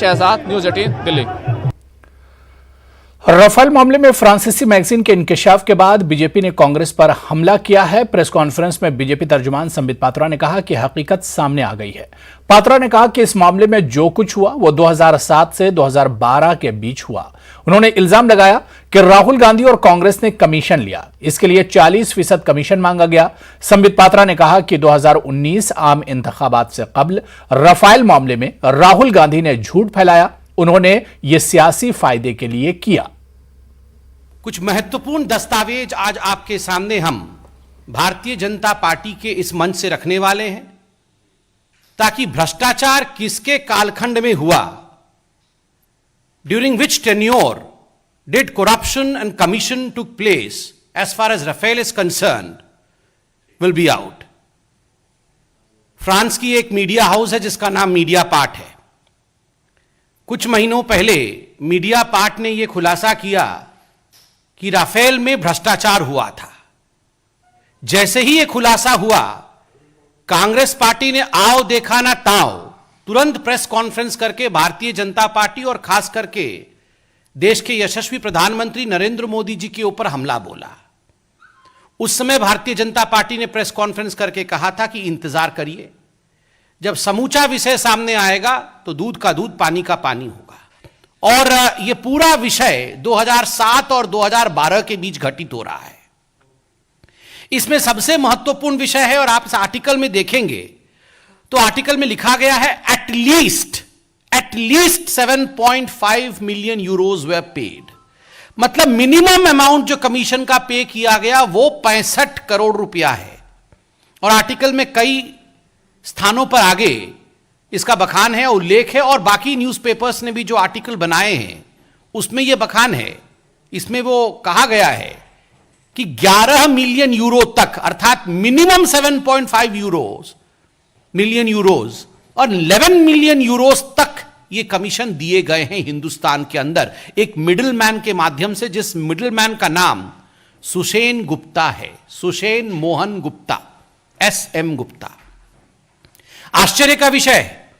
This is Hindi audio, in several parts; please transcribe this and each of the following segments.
शहजाद, न्यूज़ 18 दिल्ली। राफेल मामले में फ्रांसीसी मैगजीन के इंकशाफ के बाद बीजेपी ने कांग्रेस पर हमला किया है। प्रेस कॉन्फ्रेंस में बीजेपी तर्जुमान संबित पात्रा ने कहा कि हकीकत सामने आ गई है। पात्रा ने कहा कि इस मामले में जो कुछ हुआ वो 2007 से 2012 के बीच हुआ। उन्होंने इल्जाम लगाया कि राहुल गांधी और कांग्रेस ने कमीशन लिया, इसके लिए 40% कमीशन मांगा गया। संबित पात्रा ने कहा कि 2019 आम इंतखाबात से कबल राफेल मामले में राहुल गांधी ने झूठ फैलाया, उन्होंने ये सियासी फायदे के लिए किया। कुछ महत्वपूर्ण दस्तावेज आज आपके सामने हम भारतीय जनता पार्टी के इस मंच से रखने वाले हैं, ताकि भ्रष्टाचार किसके कालखंड में हुआ, during which tenure did corruption and commission took place as far as Rafael is concerned, will be out. France की एक मीडिया हाउस है जिसका नाम मीडिया पार्ट है। कुछ महीनों पहले मीडिया पार्ट ने यह खुलासा किया कि राफेल में भ्रष्टाचार हुआ था। जैसे ही यह खुलासा हुआ, कांग्रेस पार्टी ने आओ देखा ना ताओ तुरंत प्रेस कॉन्फ्रेंस करके भारतीय जनता पार्टी और खास करके देश के यशस्वी प्रधानमंत्री नरेंद्र मोदी जी के ऊपर हमला बोला। उस समय भारतीय जनता पार्टी ने प्रेस कॉन्फ्रेंस करके कहा था कि इंतजार करिए, जब समूचा विषय सामने आएगा तो दूध का दूध पानी का पानी होगा। और यह पूरा विषय 2007 और 2012 के बीच घटित हो रहा है। इसमें सबसे महत्वपूर्ण विषय है, और आप इस आर्टिकल में देखेंगे तो आर्टिकल में लिखा गया है एटलीस्ट 7.5 मिलियन यूरोज वे पेड। मतलब मिनिमम अमाउंट जो कमीशन का पे किया गया वो 65 करोड़ रुपया है। और आर्टिकल में कई स्थानों पर आगे इसका बखान है, उल्लेख है, और बाकी न्यूज़पेपर्स ने भी जो आर्टिकल बनाए हैं उसमें यह बखान है। इसमें वो कहा गया है कि 11 मिलियन यूरो तक, अर्थात मिनिमम 7.5 मिलियन यूरोज और 11 मिलियन यूरोज तक ये कमीशन दिए गए हैं हिंदुस्तान के अंदर एक मिडिलमैन के माध्यम से, जिस मिडिलमैन का नाम सुषेण गुप्ता है, सुषेण मोहन गुप्ता, SM गुप्ता। आश्चर्य का विषय है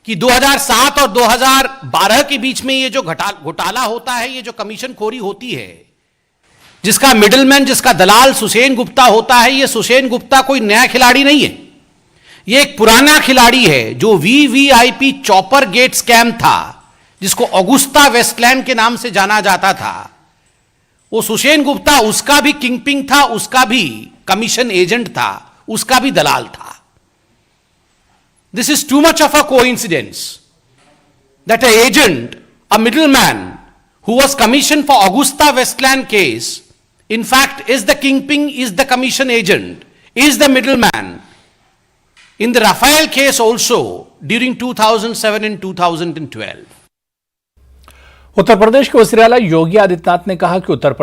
कि 2007 और 2012 के बीच में ये जो घोटाला होता है, ये जो कमीशन खोरी होती है, जिसका मिडिलमैन, जिसका दलाल सुषेण गुप्ता होता है, ये सुषेण गुप्ता कोई नया खिलाड़ी नहीं है। ये एक पुराना खिलाड़ी है जो VVIP चॉपर गेट स्कैम था, जिसको ऑगुस्ता वेस्टलैंड के नाम से जाना जाता था। वो सुषेण गुप्ता उसका भी किंगपिन था, उसका भी कमीशन एजेंट था, उसका भी दलाल था। This is too much of a coincidence that an agent, a middleman who was commissioned for Augusta Westland case, in fact is the kingpin, is the commission agent, is the middleman in the Rafael case also during 2007 and 2012. Uttar Pradesh के वज़ीर आला योगी आदित्यनाथ ने कहा कि उत्तर प्रदेश